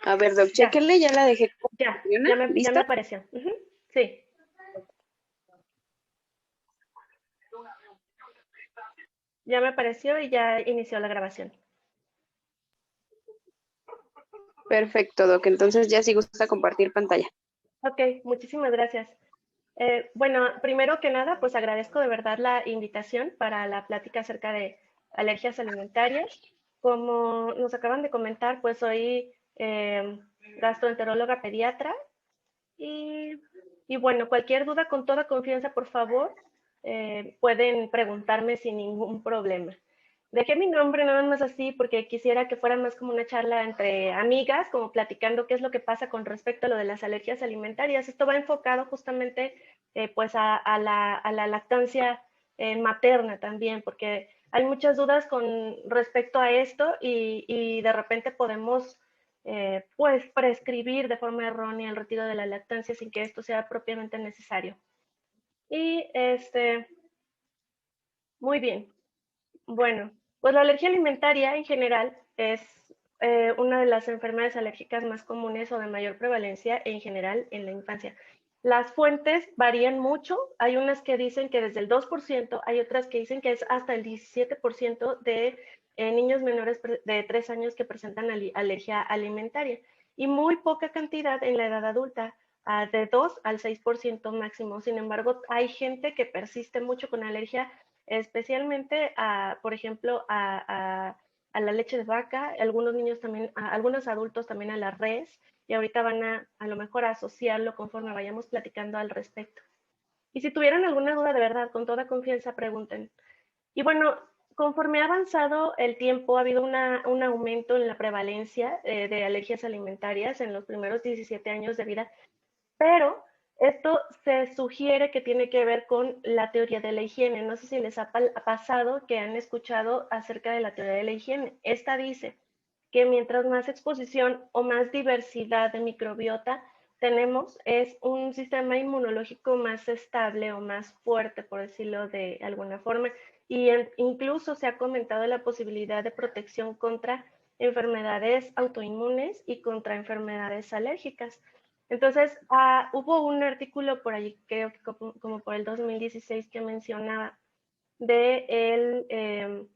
A ver, Doc, Ya, chéquenle, ya la dejé como ya, Fiona. ya me ¿Listo? apareció. Ujú, sí, ya me apareció y ya inició la grabación. Perfecto, Doc. Entonces ya si gusta compartir pantalla. Ok, muchísimas gracias. Bueno, primero que nada, pues agradezco de verdad la invitación para la plática acerca de alergias alimentarias. Como nos acaban de comentar, pues soy gastroenteróloga pediatra y, y bueno, cualquier duda con toda confianza, por favor, pueden preguntarme sin ningún problema. Dejé mi nombre nada más así porque quisiera que fuera más como una charla entre amigas, como platicando qué es lo que pasa con respecto a lo de las alergias alimentarias. Esto va enfocado justamente pues a la lactancia materna también, porque hay muchas dudas con respecto a esto y de repente podemos pues prescribir de forma errónea el retiro de la lactancia sin que esto sea propiamente necesario. Y muy bien. Bueno, pues la alergia alimentaria en general es una de las enfermedades alérgicas más comunes o de mayor prevalencia en general en la infancia. Las fuentes varían mucho. Hay unas que dicen que desde el 2%, hay otras que dicen que es hasta el 17% de niños menores de 3 años que presentan alergia alimentaria y muy poca cantidad en la edad adulta, de 2 al 6% máximo. Sin embargo, hay gente que persiste mucho con alergia especialmente por ejemplo, a la leche de vaca, algunos niños también, algunos adultos también a la res, y ahorita van a lo mejor a asociarlo conforme vayamos platicando al respecto. Y si tuvieran alguna duda de verdad, con toda confianza, pregunten. Y bueno, conforme ha avanzado el tiempo, ha habido un aumento en la prevalencia de alergias alimentarias en los primeros 17 años de vida, pero esto se sugiere que tiene que ver con la teoría de la higiene. No sé si les ha pasado que han escuchado acerca de la teoría de la higiene. Esta dice que mientras más exposición o más diversidad de microbiota tenemos, es un sistema inmunológico más estable o más fuerte, por decirlo de alguna forma. Y incluso se ha comentado la posibilidad de protección contra enfermedades autoinmunes y contra enfermedades alérgicas. Entonces, hubo un artículo por allí, creo que como por el 2016, que mencionaba de,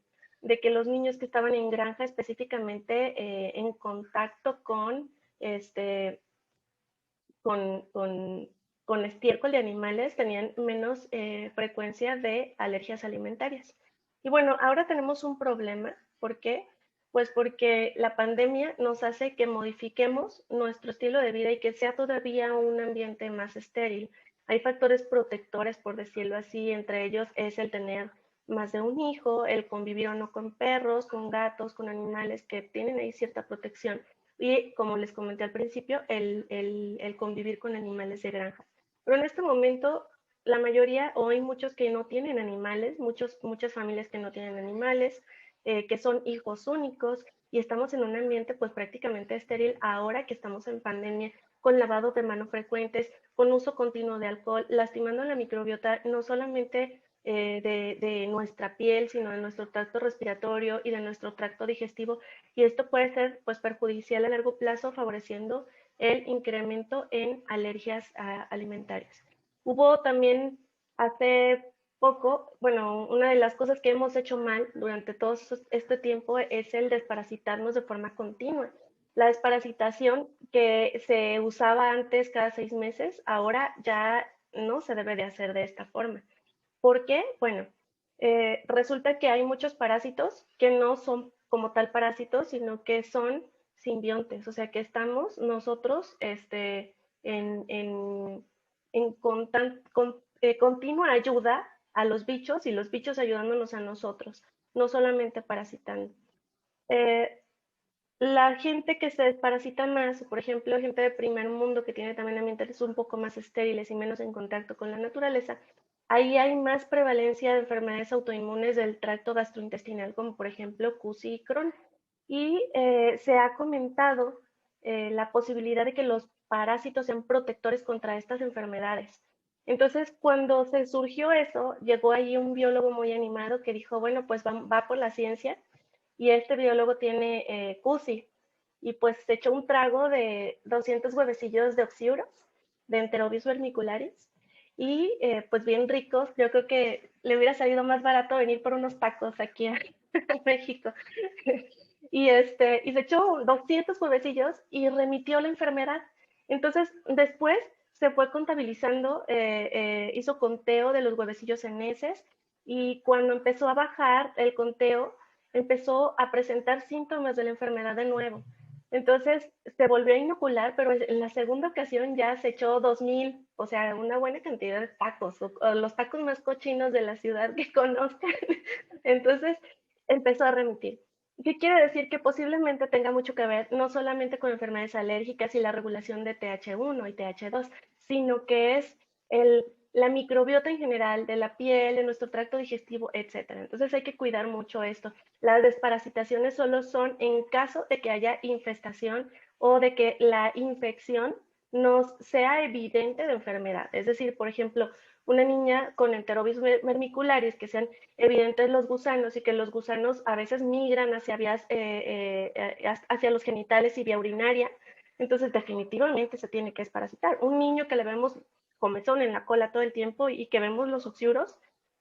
de que los niños que estaban en granja específicamente en contacto este, con, con, con estiércol de animales tenían menos frecuencia de alergias alimentarias. Y bueno, ahora tenemos un problema. ¿Por qué? Pues porque la pandemia nos hace que modifiquemos nuestro estilo de vida y que sea todavía un ambiente más estéril. Hay factores protectores, por decirlo así, entre ellos es el tener más de un hijo, el convivir o no con perros, con gatos, con animales que tienen ahí cierta protección y, como les comenté al principio, el convivir con animales de granja. Pero en este momento, la mayoría, o hay muchos que no tienen animales, muchas familias que no tienen animales, que son hijos únicos, y estamos en un ambiente pues prácticamente estéril ahora que estamos en pandemia, con lavado de manos frecuentes, con uso continuo de alcohol, lastimando la microbiota no solamente de nuestra piel, sino de nuestro tracto respiratorio y de nuestro tracto digestivo, y esto puede ser pues perjudicial a largo plazo, favoreciendo el incremento en alergias alimentarias. Hubo también hace poco, bueno, una de las cosas que hemos hecho mal durante todo este tiempo es el desparasitarnos de forma continua. La desparasitación que se usaba antes cada 6 meses, ahora ya no se debe de hacer de esta forma. ¿Por qué? Bueno, resulta que hay muchos parásitos que no son como tal parásitos, sino que son simbiontes, o sea que estamos nosotros en, en, en continua ayuda a los bichos y los bichos ayudándonos a nosotros, no solamente parasitando. Eh, la gente que se desparasita más, por ejemplo, gente de primer mundo que tiene también ambientes un poco más estériles y menos en contacto con la naturaleza, ahí hay más prevalencia de enfermedades autoinmunes del tracto gastrointestinal, como por ejemplo CUSI y Crohn. Y se ha comentado la posibilidad de que los parásitos sean protectores contra estas enfermedades. Entonces, cuando se surgió eso, llegó ahí un biólogo muy animado que dijo, bueno, pues va por la ciencia, y este biólogo tiene CUSI. y pues se echó un trago de 200 huevecillos de oxiuro, de Enterobius vermicularis, y pues bien ricos. Yo creo que le hubiera salido más barato venir por unos tacos aquí a, a México. Y se echó 200 huevecillos y remitió la enfermedad. Entonces, después se fue contabilizando, hizo conteo de los huevecillos en heces, y cuando empezó a bajar el conteo, empezó a presentar síntomas de la enfermedad de nuevo. Entonces se volvió a inocular, pero en la segunda ocasión ya se echó 2000, o sea, una buena cantidad de tacos, o los tacos más cochinos de la ciudad que conozcan. Entonces empezó a remitir. ¿Qué quiere decir? Que posiblemente tenga mucho que ver no solamente con enfermedades alérgicas y la regulación de TH1 y TH2, sino que es la microbiota en general de la piel, de nuestro tracto digestivo, etcétera. Entonces hay que cuidar mucho esto. Las desparasitaciones solo son en caso de que haya infestación o de que la infección nos sea evidente de enfermedad. Es decir, por ejemplo, una niña con Enterobius vermicularis, que sean evidentes los gusanos y que los gusanos a veces migran hacia los genitales y vía urinaria, entonces definitivamente se tiene que desparasitar. Un niño que le vemos comezón en la cola todo el tiempo y que vemos los oxiuros,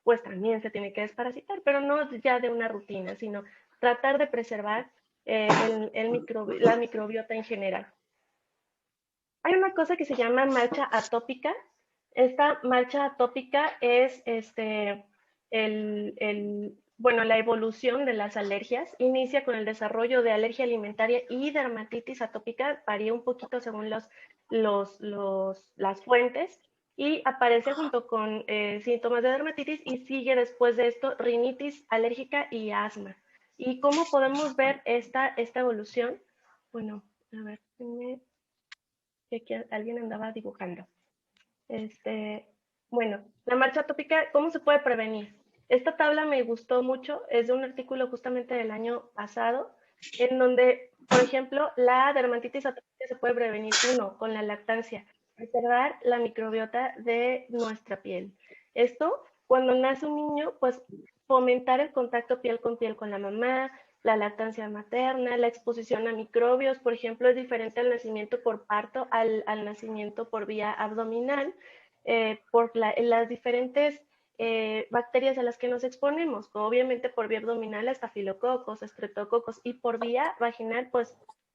pues también se tiene que desparasitar, pero no ya de una rutina, sino tratar de preservar la microbiota en general. Hay una cosa que se llama marcha atópica. Esta marcha atópica es bueno, la evolución de las alergias. Inicia con el desarrollo de alergia alimentaria y dermatitis atópica, varía un poquito según las fuentes, y aparece junto con síntomas de dermatitis, y sigue después de esto rinitis alérgica y asma. ¿Y cómo podemos ver esta evolución? Bueno, a ver, que aquí alguien andaba dibujando. Este, bueno, la marcha atópica, ¿cómo se puede prevenir? Esta tabla me gustó mucho, es de un artículo justamente del año pasado, en donde, por ejemplo, la dermatitis atópica se puede prevenir, uno, con la lactancia, preservar la microbiota de nuestra piel. Esto, cuando nace un niño, pues fomentar el contacto piel con la mamá, la lactancia materna, la exposición a microbios, por ejemplo, es diferente al nacimiento por parto al nacimiento por vía abdominal, por las diferentes bacterias a las que nos exponemos. Obviamente por vía abdominal, estafilococos, estreptococos, y por vía vaginal, pues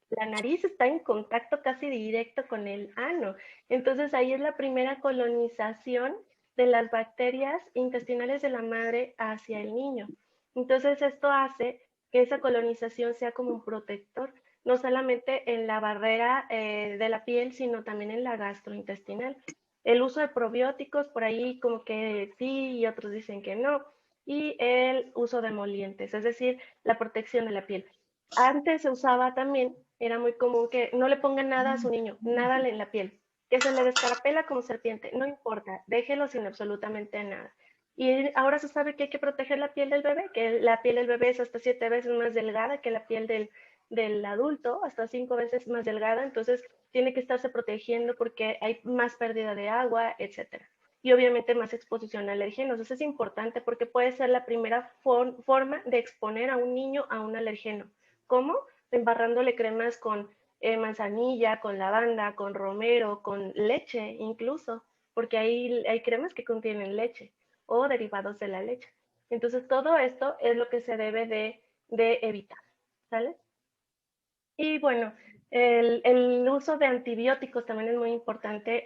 la nariz está en contacto casi directo con el ano. Entonces ahí es la primera colonización de las bacterias intestinales de la madre hacia el niño. Entonces esto hace que esa colonización sea como un protector, no solamente en la barrera de la piel, sino también en la gastrointestinal. El uso de probióticos, por ahí como que sí y otros dicen que no, y el uso de emolientes, es decir, la protección de la piel. Antes se usaba también, era muy común que no le pongan nada a su niño, nada en la piel, que se le descarapela como serpiente, no importa, déjelo sin absolutamente nada. Y ahora se sabe que hay que proteger la piel del bebé, que la piel del bebé es hasta 7 veces más delgada que la piel del adulto, hasta 5 veces más delgada, entonces tiene que estarse protegiendo porque hay más pérdida de agua, etcétera. Y obviamente más exposición a alergenos. Eso es importante porque puede ser la primera forma de exponer a un niño a un alergeno. ¿Cómo? Embarrándole cremas con manzanilla, con lavanda, con romero, con leche incluso, porque hay cremas que contienen leche o derivados de la leche. Entonces, todo esto es lo que se debe de evitar, ¿sale? Y bueno, el uso de antibióticos también es muy importante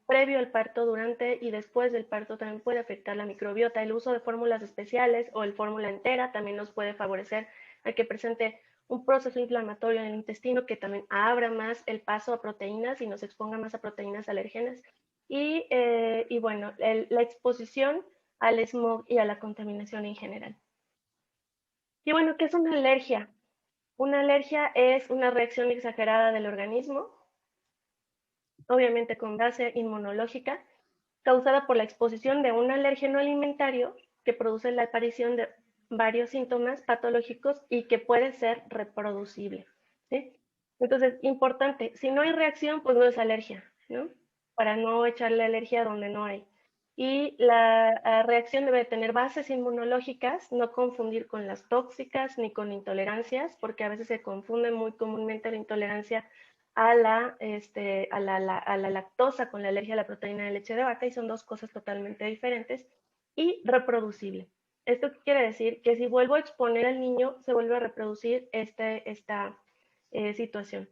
previo al parto, durante y después del parto también puede afectar la microbiota. El uso de fórmulas especiales o el fórmula entera también nos puede favorecer a que presente un proceso inflamatorio en el intestino que también abra más el paso a proteínas y nos exponga más a proteínas alérgenas. Y bueno, la exposición al smog y a la contaminación en general. Y bueno, ¿qué es una alergia? Una alergia es una reacción exagerada del organismo, obviamente con base inmunológica, causada por la exposición de un alérgeno alimentario que produce la aparición de varios síntomas patológicos y que puede ser reproducible, ¿sí? Entonces, importante, si no hay reacción, pues no es alergia, ¿no? Para no echarle alergia donde no hay. y la reacción debe tener bases inmunológicas, no confundir con las tóxicas ni con intolerancias, porque a veces se confunde muy comúnmente la intolerancia a la lactosa con la alergia a la proteína de leche de vaca y son dos cosas totalmente diferentes. Y reproducible. ¿Esto qué quiere decir? Que si vuelvo a exponer al niño, se vuelve a reproducir esta situación.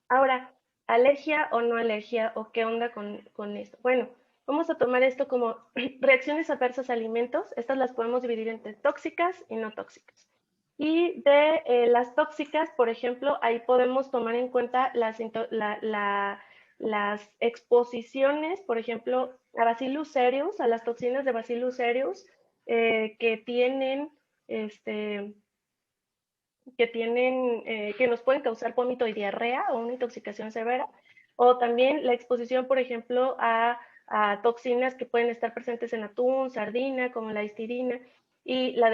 Ahora, ¿alergia o no alergia o qué onda con esto? Bueno, vamos a tomar esto como reacciones adversas a alimentos. Estas las podemos dividir entre tóxicas y no tóxicas. Y de las tóxicas, por ejemplo, ahí podemos tomar en cuenta las exposiciones, por ejemplo, a Bacillus cereus, a las toxinas de Bacillus cereus, que tienen, este, que nos pueden causar vómito y diarrea o una intoxicación severa, o también la exposición, por ejemplo, a toxinas que pueden estar presentes en atún, sardina, como la histidina, y la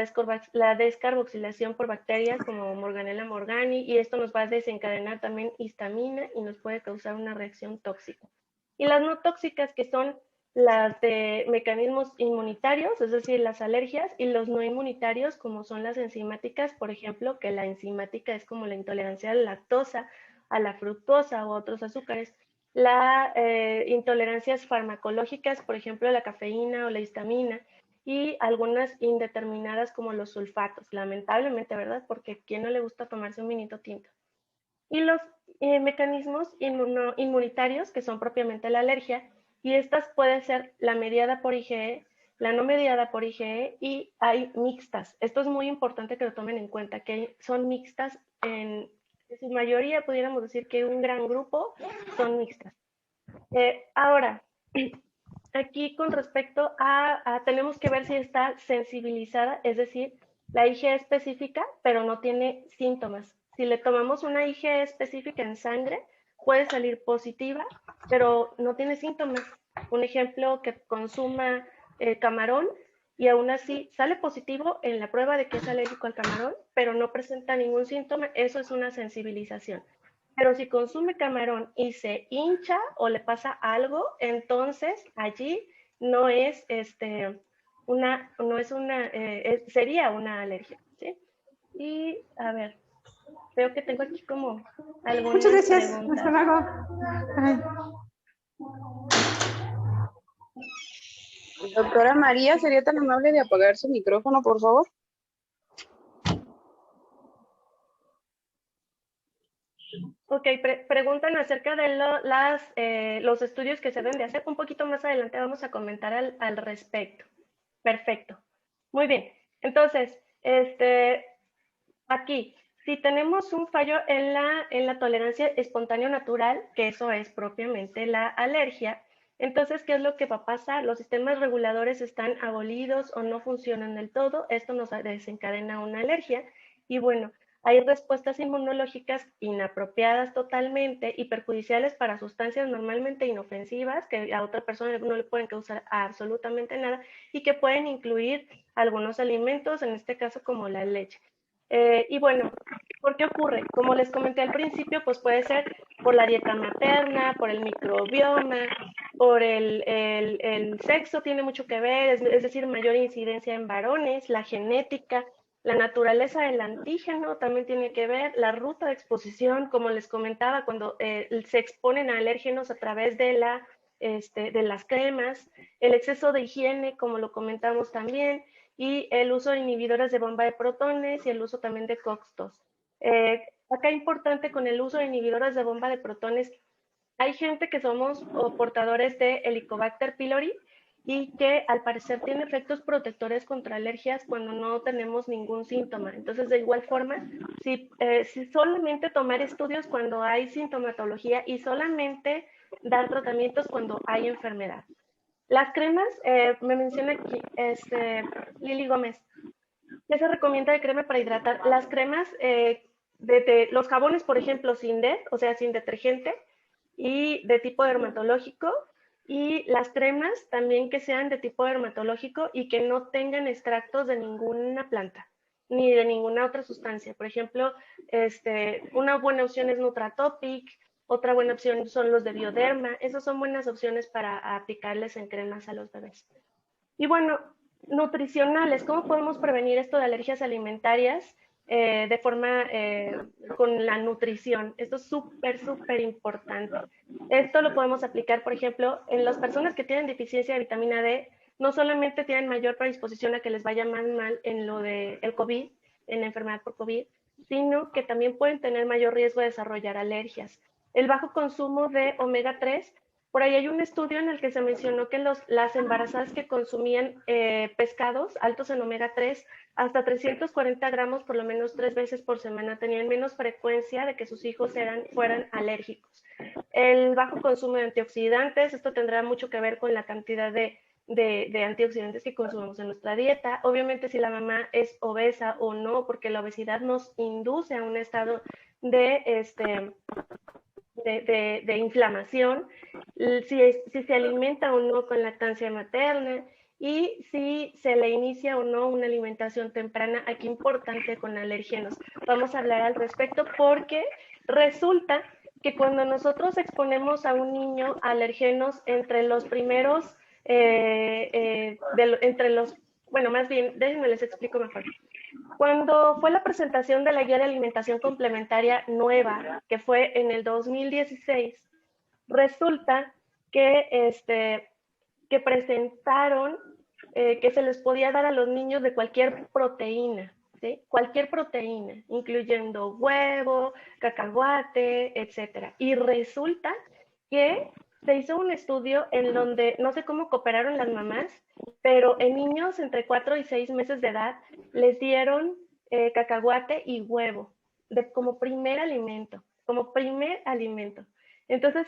descarboxilación por bacterias como Morganella morgani, y esto nos va a desencadenar también histamina y nos puede causar una reacción tóxica. Y las no tóxicas, que son las de mecanismos inmunitarios, es decir, las alergias, y los no inmunitarios, como son las enzimáticas, por ejemplo, que la enzimática es como la intolerancia a la lactosa, a la fructosa o a otros azúcares. Las intolerancias farmacológicas, por ejemplo, la cafeína o la histamina, y algunas indeterminadas como los sulfatos, lamentablemente, ¿verdad? Porque ¿a quién no le gusta tomarse un vinito tinto? Y los mecanismos inmunitarios, que son propiamente la alergia, y estas pueden ser la mediada por IgE, la no mediada por IgE, y hay mixtas. Esto es muy importante que lo tomen en cuenta, que son mixtas en su mayoría, pudiéramos decir que un gran grupo son mixtas. Ahora, aquí con respecto tenemos que ver si está sensibilizada, es decir, la IgE específica, pero no tiene síntomas. Si le tomamos una IgE específica en sangre, puede salir positiva, pero no tiene síntomas. Un ejemplo, que consuma camarón y aún así sale positivo en la prueba de que es alérgico al camarón, pero no presenta ningún síntoma, eso es una sensibilización. Pero si consume camarón y se hincha o le pasa algo, entonces allí no es sería una alergia, ¿sí? Y a ver, veo que tengo aquí como Muchas algunas gracias. Hasta preguntas. luego. Ay. Doctora María, ¿sería tan amable de apagar su micrófono, por favor? Ok, preguntan acerca de los estudios que se deben de hacer. Un poquito más adelante vamos a comentar al respecto. Perfecto. Muy bien. Entonces, aquí, si tenemos un fallo en la tolerancia espontánea natural, que eso es propiamente la alergia, entonces, ¿qué es lo que va a pasar? Los sistemas reguladores están abolidos o no funcionan del todo. Esto nos desencadena una alergia. Y bueno, hay respuestas inmunológicas inapropiadas totalmente y perjudiciales para sustancias normalmente inofensivas que a otra persona no le pueden causar absolutamente nada y que pueden incluir algunos alimentos, en este caso como la leche. Y bueno, ¿por qué ocurre? Como les comenté al principio, pues puede ser por la dieta materna, por el microbioma, por el sexo tiene mucho que ver, es decir, mayor incidencia en varones, la genética, la naturaleza del antígeno también tiene que ver, la ruta de exposición, como les comentaba, cuando se exponen a alérgenos a través de las cremas, el exceso de higiene, como lo comentamos también, y el uso de inhibidores de bomba de protones y el uso también de COX-2. Acá importante con el uso de inhibidores de bomba de protones, hay gente que somos portadores de Helicobacter pylori y que al parecer tiene efectos protectores contra alergias cuando no tenemos ningún síntoma. Entonces, de igual forma, si solamente tomar estudios cuando hay sintomatología y solamente dar tratamientos cuando hay enfermedad. Las cremas, me menciona aquí Lili Gómez, ¿qué se recomienda de crema para hidratar? Las cremas, los jabones, por ejemplo, sin DET, o sea, sin detergente, y de tipo dermatológico, y las cremas también que sean de tipo dermatológico y que no tengan extractos de ninguna planta, ni de ninguna otra sustancia. Por ejemplo, una buena opción es Nutratopic, otra buena opción son los de Bioderma. Esas son buenas opciones para aplicarles en cremas a los bebés. Y bueno, nutricionales, ¿cómo podemos prevenir esto de alergias alimentarias de forma con la nutrición? Esto es súper, súper importante. Esto lo podemos aplicar, por ejemplo, en las personas que tienen deficiencia de vitamina D, no solamente tienen mayor predisposición a que les vaya más mal en lo del COVID, en la enfermedad por COVID, sino que también pueden tener mayor riesgo de desarrollar alergias. El bajo consumo de omega 3, por ahí hay un estudio en el que se mencionó que las embarazadas que consumían pescados altos en omega 3 hasta 340 gramos por lo menos 3 veces por semana tenían menos frecuencia de que sus hijos fueran alérgicos. El bajo consumo de antioxidantes, esto tendrá mucho que ver con la cantidad de antioxidantes que consumimos en nuestra dieta. Obviamente si la mamá es obesa o no, porque la obesidad nos induce a un estado de de inflamación, si se alimenta o no con lactancia materna y si se le inicia o no una alimentación temprana, aquí importante con alérgenos. Vamos a hablar al respecto porque resulta que cuando nosotros exponemos a un niño a alérgenos entre los primeros, entre los, bueno, más bien, déjenme les explico mejor. Cuando fue la presentación de la guía de alimentación complementaria nueva, que fue en el 2016, resulta que presentaron que se les podía dar a los niños de cualquier proteína, ¿sí? Cualquier proteína, incluyendo huevo, cacahuate, etcétera. Y resulta que se hizo un estudio en donde no sé cómo cooperaron las mamás, pero en niños entre 4 y 6 meses de edad les dieron cacahuate y huevo como primer alimento, como primer alimento. Entonces,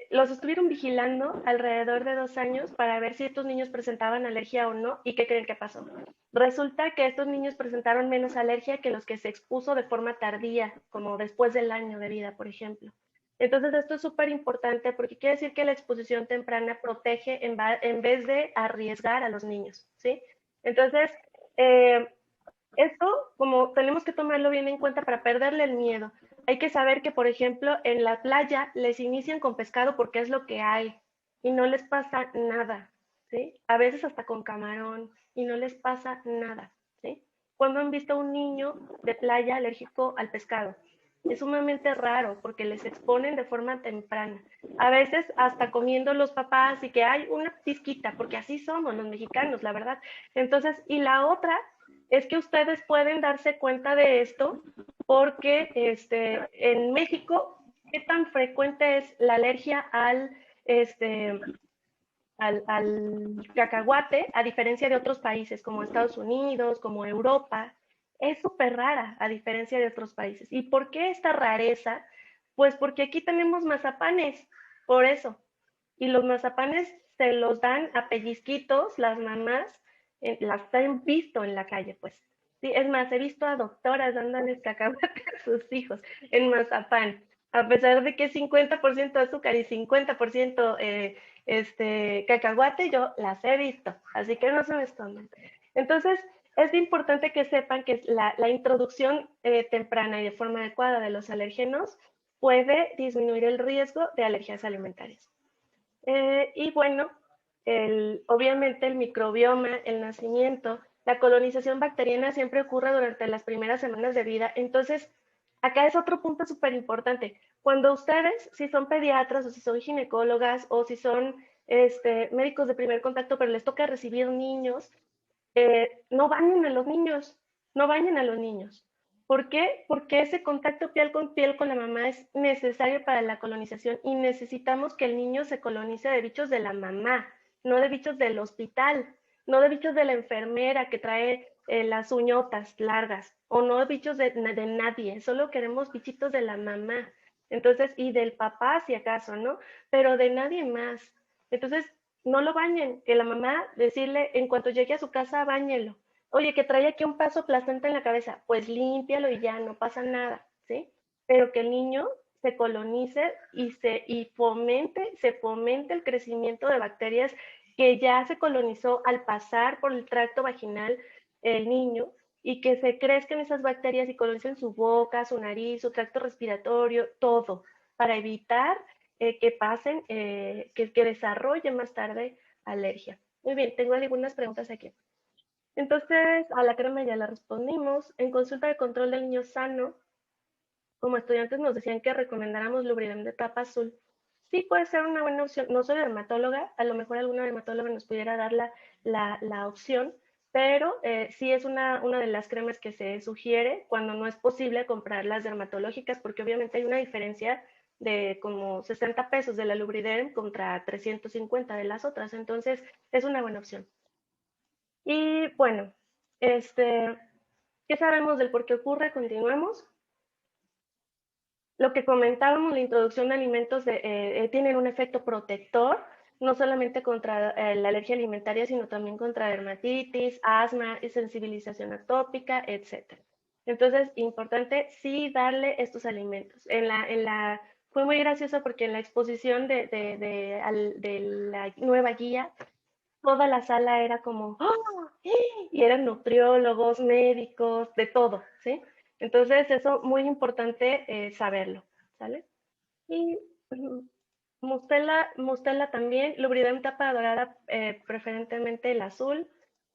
los estuvieron vigilando alrededor de 2 años para ver si estos niños presentaban alergia o no. ¿Y qué creen que pasó? Resulta que estos niños presentaron menos alergia que los que se expuso de forma tardía, como después del año de vida, por ejemplo. Entonces, esto es súper importante porque quiere decir que la exposición temprana protege en vez de arriesgar a los niños, ¿sí? Entonces, eh, esto, como tenemos que tomarlo bien en cuenta para perderle el miedo. Hay que saber que, por ejemplo, en la playa les inician con pescado porque es lo que hay y no les pasa nada, ¿sí? A veces hasta con camarón y no les pasa nada, ¿sí? Cuando han visto a un niño de playa alérgico al pescado, es sumamente raro porque les exponen de forma temprana. A veces hasta comiendo los papás y que hay una pizquita, porque así somos los mexicanos, la verdad. Entonces, y la otra es que ustedes pueden darse cuenta de esto porque en México, ¿qué tan frecuente es la alergia al cacahuate, a diferencia de otros países como Estados Unidos, como Europa? Es súper rara a diferencia de otros países. ¿Y por qué esta rareza? Pues porque aquí tenemos mazapanes, por eso. Y los mazapanes se los dan a pellizquitos las mamás, las han visto en la calle, pues. Sí, es más, he visto a doctoras dándoles cacahuate a sus hijos en mazapán, a pesar de que es 50% azúcar y 50% cacahuate, yo las he visto, así que no se me escondan. Entonces, es importante que sepan que la introducción temprana y de forma adecuada de los alérgenos puede disminuir el riesgo de alergias alimentarias. Y bueno, obviamente el microbioma, el nacimiento, la colonización bacteriana siempre ocurre durante las primeras semanas de vida. Entonces, acá es otro punto súper importante. Cuando ustedes, si son pediatras o si son ginecólogas o si son médicos de primer contacto, pero les toca recibir niños, no bañen a los niños, no bañen a los niños. ¿Por qué? Porque ese contacto piel con la mamá es necesario para la colonización y necesitamos que el niño se colonice de bichos de la mamá, no de bichos del hospital, no de bichos de la enfermera que trae las uñotas largas o no de bichos de nadie, solo queremos bichitos de la mamá. Entonces, y del papá si acaso, ¿no? Pero de nadie más. Entonces, no lo bañen, que la mamá decirle en cuanto llegue a su casa, báñelo. Oye, que trae aquí un paso placenta en la cabeza, pues límpialo y ya, no pasa nada, ¿sí? Pero que el niño se colonice se fomente el crecimiento de bacterias que ya se colonizó al pasar por el tracto vaginal el niño y que se crezcan esas bacterias y colonicen su boca, su nariz, su tracto respiratorio, todo, para evitar que pasen, que desarrolle más tarde alergia. Muy bien, tengo algunas preguntas aquí. Entonces, a la crema ya la respondimos. En consulta de control del niño sano, como estudiantes nos decían que recomendáramos Lubriderm de tapa azul. Sí puede ser una buena opción. No soy dermatóloga, a lo mejor alguna dermatóloga nos pudiera dar la opción, pero sí es una de las cremas que se sugiere cuando no es posible comprar las dermatológicas, porque obviamente hay una diferencia de como 60 pesos de la Lubriderm contra 350 de las otras, entonces es una buena opción. Y bueno, ¿qué sabemos del por qué ocurre? Continuamos. Lo que comentábamos, la introducción de alimentos tienen un efecto protector, no solamente contra la alergia alimentaria, sino también contra dermatitis, asma y sensibilización atópica, etc. Entonces, importante sí darle estos alimentos. Fue muy gracioso porque en la exposición de la nueva guía, toda la sala era como, ¡oh! Y eran nutriólogos, médicos, de todo, ¿sí? Entonces, eso muy importante saberlo, ¿sale? Y Mustela también, Lubriderm tapa dorada, preferentemente el azul.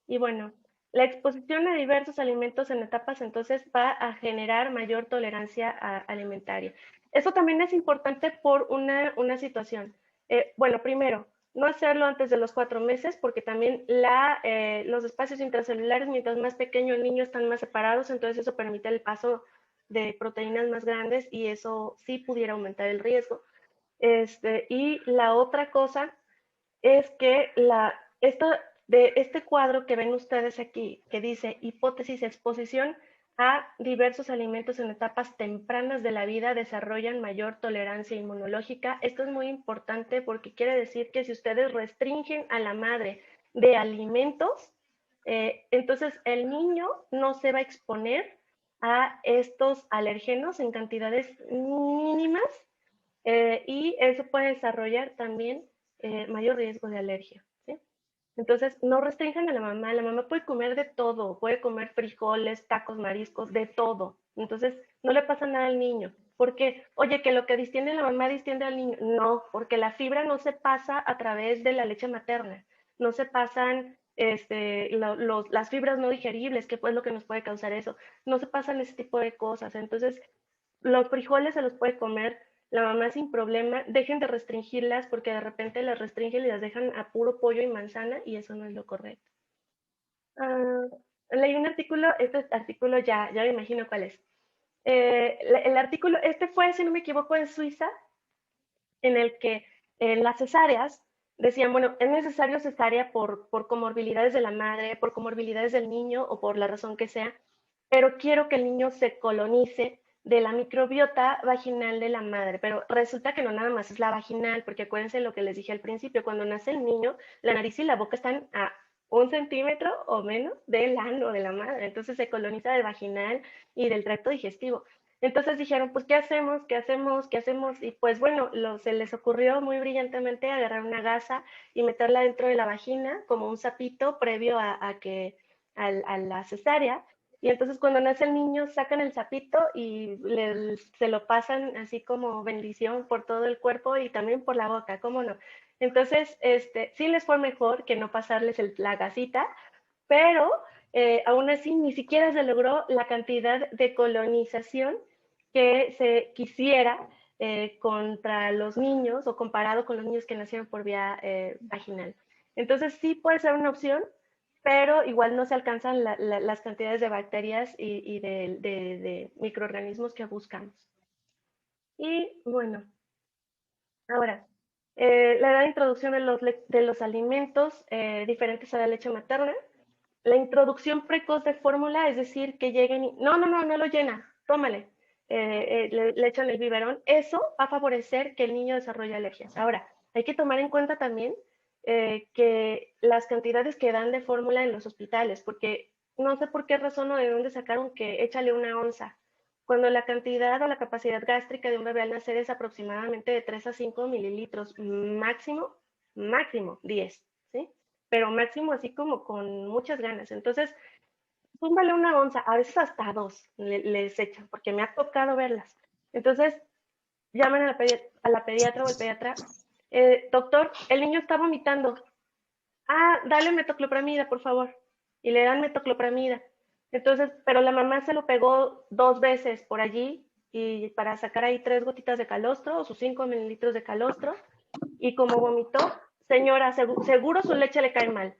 Y bueno, la exposición a diversos alimentos en etapas entonces va a generar mayor tolerancia alimentaria. Eso también es importante por una situación. Bueno, primero, no hacerlo antes de los 4 meses, porque también los espacios intracelulares, mientras más pequeño el niño, están más separados, entonces eso permite el paso de proteínas más grandes y eso sí pudiera aumentar el riesgo. Y la otra cosa es que de este cuadro que ven ustedes aquí, que dice hipótesis exposición a diversos alimentos en etapas tempranas de la vida desarrollan mayor tolerancia inmunológica. Esto es muy importante porque quiere decir que si ustedes restringen a la madre de alimentos, entonces el niño no se va a exponer a estos alergenos en cantidades mínimas y eso puede desarrollar también mayor riesgo de alergia, ¿sí? Entonces, no restrinjan a la mamá puede comer de todo, puede comer frijoles, tacos, mariscos, de todo. Entonces, no le pasa nada al niño. Porque, oye, que lo que distiende la mamá distiende al niño. No, porque la fibra no se pasa a través de la leche materna. No se pasan las fibras no digeribles, que es lo que nos puede causar eso. No se pasan ese tipo de cosas. Entonces, los frijoles se los puede comer la mamá sin problema. Dejen de restringirlas porque de repente las restringen y las dejan a puro pollo y manzana y eso no es lo correcto. Leí un artículo, este artículo ya me imagino cuál es. El artículo, fue, si no me equivoco, en Suiza, en el que las cesáreas decían, bueno, es necesario cesárea por comorbilidades de la madre, por comorbilidades del niño o por la razón que sea, pero quiero que el niño se colonice de la microbiota vaginal de la madre, pero resulta que no nada más es la vaginal, porque acuérdense lo que les dije al principio, cuando nace el niño, la nariz y la boca están a 1 centímetro o menos del ano de la madre, entonces se coloniza del vaginal y del tracto digestivo. Entonces dijeron, pues, ¿qué hacemos? ¿Qué hacemos? ¿Qué hacemos? Y pues bueno, se les ocurrió muy brillantemente agarrar una gasa y meterla dentro de la vagina como un sapito previo a la cesárea. Y entonces cuando nace el niño sacan el sapito y se lo pasan así como bendición por todo el cuerpo y también por la boca, ¿cómo no? Entonces, sí les fue mejor que no pasarles la gasita, pero aún así ni siquiera se logró la cantidad de colonización que se quisiera contra los niños o comparado con los niños que nacieron por vía vaginal. Entonces sí puede ser una opción, pero igual no se alcanzan las cantidades de bacterias y de microorganismos que buscamos. Y bueno, ahora, la edad de introducción de los alimentos diferentes a la leche materna. La introducción precoz de fórmula, es decir, que lleguen y, no lo llena, tómale, le echan el biberón, eso va a favorecer que el niño desarrolle alergias. Ahora, hay que tomar en cuenta también que las cantidades que dan de fórmula en los hospitales, porque no sé por qué razón o de dónde sacaron que échale 1 onza, cuando la cantidad o la capacidad gástrica de un bebé al nacer es aproximadamente de 3 a 5 mililitros, máximo 10, ¿sí? Pero máximo así como con muchas ganas. Entonces, túmbale 1 onza, a veces hasta 2 les echan, porque me ha tocado verlas. Entonces, llaman a la pediatra o el pediatra, doctor, el niño está vomitando. dale metoclopramida, por favor. Y le dan metoclopramida. Entonces, pero la mamá se lo pegó 2 veces por allí y para sacar ahí 3 gotitas de calostro o sus 5 mililitros de calostro. Y como vomitó, señora, seguro su leche le cae mal.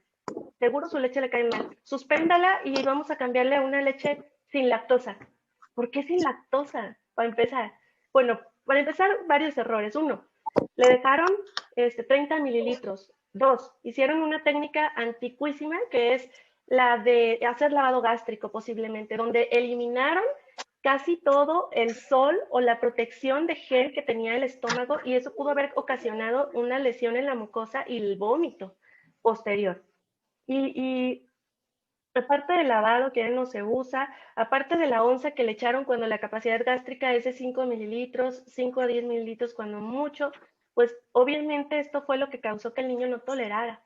Seguro su leche le cae mal. Suspéndala y vamos a cambiarle a una leche sin lactosa. ¿Por qué sin lactosa? Para empezar. Bueno, para empezar, varios errores. Uno, le dejaron 30 mililitros. Dos, hicieron una técnica antiquísima que es la de hacer lavado gástrico posiblemente, donde eliminaron casi todo el sol o la protección de gel que tenía el estómago y eso pudo haber ocasionado una lesión en la mucosa y el vómito posterior. Y aparte del lavado que ya no se usa, aparte de la onza que le echaron cuando la capacidad gástrica es de 5 mililitros, 5 a 10 mililitros cuando mucho, pues obviamente esto fue lo que causó que el niño no tolerara.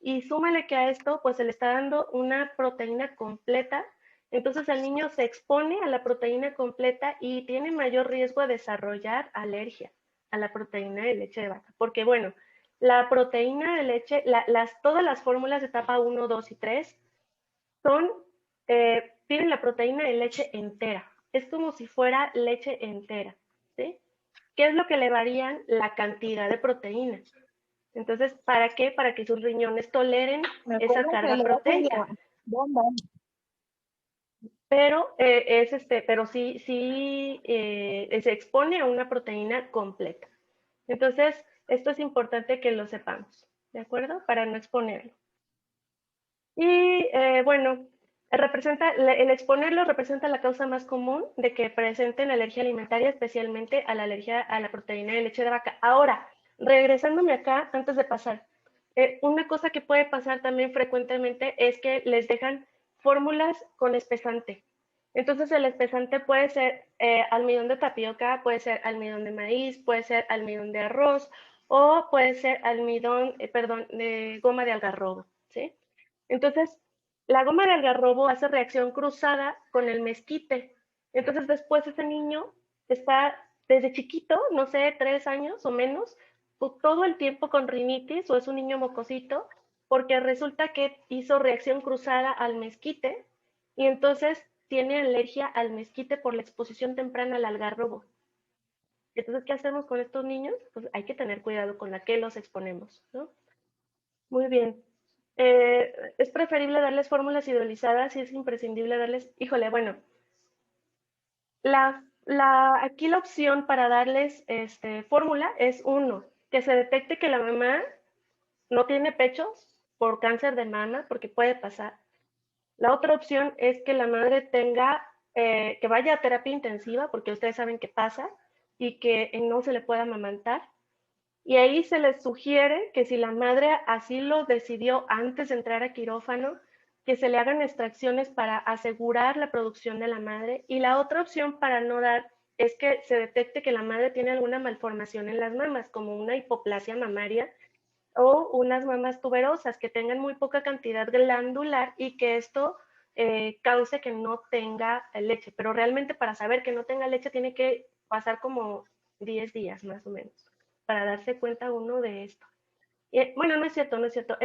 Y súmale que a esto pues se le está dando una proteína completa, entonces el niño se expone a la proteína completa y tiene mayor riesgo de desarrollar alergia a la proteína de leche de vaca. Porque bueno, la proteína de leche, todas las fórmulas de etapa 1, 2 y 3 son, tienen la proteína de leche entera. Es como si fuera leche entera, ¿sí? ¿Qué es lo que le varían? La cantidad de proteína. Entonces, ¿para qué? Para que sus riñones toleren Me esa acuerdo que carga le das proteica. la bomba. Pero pero sí se expone a una proteína completa. Entonces, esto es importante que lo sepamos, ¿de acuerdo? Para no exponerlo. Y bueno, el exponerlo representa la causa más común de que presenten alergia alimentaria, especialmente a la alergia a la proteína de leche de vaca. Ahora, regresándome acá, antes de pasar, una cosa que puede pasar también frecuentemente es que les dejan fórmulas con espesante. Entonces el espesante puede ser almidón de tapioca, puede ser almidón de maíz, puede ser almidón de arroz o puede ser almidón, perdón, de goma de algarrobo, ¿sí? Entonces, la goma de algarrobo hace reacción cruzada con el mezquite. Entonces, después ese niño está desde chiquito, no sé, 3 años o menos, todo el tiempo con rinitis o es un niño mocosito, porque resulta que hizo reacción cruzada al mezquite y entonces tiene alergia al mezquite por la exposición temprana al algarrobo. Entonces, ¿qué hacemos con estos niños? Pues hay que tener cuidado con la que los exponemos, ¿no? Muy bien. Es preferible darles fórmulas hidrolizadas y es imprescindible darles, híjole, bueno, aquí la opción para darles fórmula es uno, que se detecte que la mamá no tiene pechos por cáncer de mama, porque puede pasar. La otra opción es que la madre tenga, que vaya a terapia intensiva, porque ustedes saben que pasa, y que no se le pueda amamantar. Y ahí se les sugiere que si la madre así lo decidió antes de entrar a quirófano, que se le hagan extracciones para asegurar la producción de la madre. Y la otra opción para no dar es que se detecte que la madre tiene alguna malformación en las mamas, como una hipoplasia mamaria o unas mamas tuberosas que tengan muy poca cantidad glandular y que esto cause que no tenga leche. Pero realmente para saber que no tenga leche tiene que pasar como 10 días más o menos para darse cuenta uno de esto. Bueno, no es cierto, no es cierto.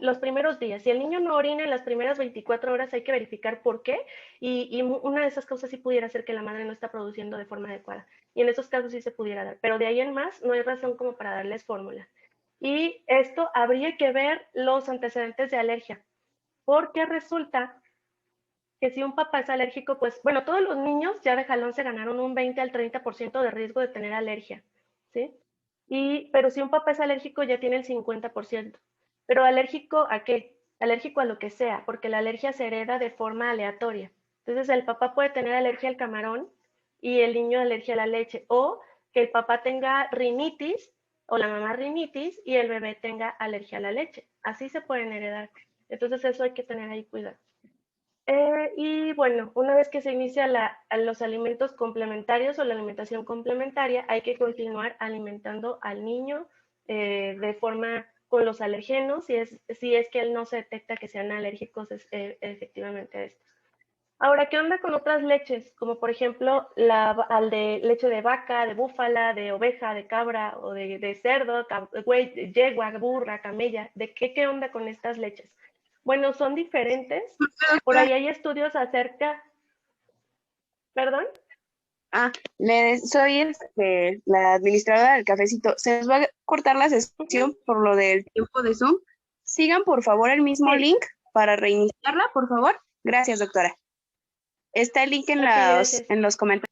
Los primeros días, si el niño no orina en las primeras 24 horas, hay que verificar por qué. Y una de esas causas sí pudiera ser que la madre no está produciendo de forma adecuada. Y en esos casos sí se pudiera dar. Pero de ahí en más, no hay razón como para darles fórmula. Y esto habría que ver los antecedentes de alergia. Porque resulta que si un papá es alérgico, pues, bueno, todos los niños ya de jalón se ganaron un 20 al 30% de riesgo de tener alergia, ¿sí? Pero si un papá es alérgico, ya tiene el 50%. ¿Pero alérgico a qué? Alérgico a lo que sea, porque la alergia se hereda de forma aleatoria. Entonces, el papá puede tener alergia al camarón y el niño alergia a la leche, o que el papá tenga rinitis o la mamá rinitis y el bebé tenga alergia a la leche. Así se pueden heredar. Entonces, eso hay que tener ahí cuidado. Y bueno, una vez que se inicia los alimentos complementarios o la alimentación complementaria, hay que continuar alimentando al niño de forma con los alergenos, si es que él no se detecta que sean alérgicos efectivamente a estos. Ahora, ¿qué onda con otras leches? Como por ejemplo al de leche de vaca, de búfala, de oveja, de cabra o de cerdo, güey, yegua, burra, camella. ¿Qué onda con estas leches? Bueno, son diferentes. Por ahí hay estudios acerca. ¿Perdón? Soy la administradora del cafecito. Se nos va a cortar la sesión por lo del tiempo de Zoom. Sigan, por favor, el mismo Sí. link para reiniciarla, por favor. Gracias, doctora. Está el link Ok, gracias. en los comentarios.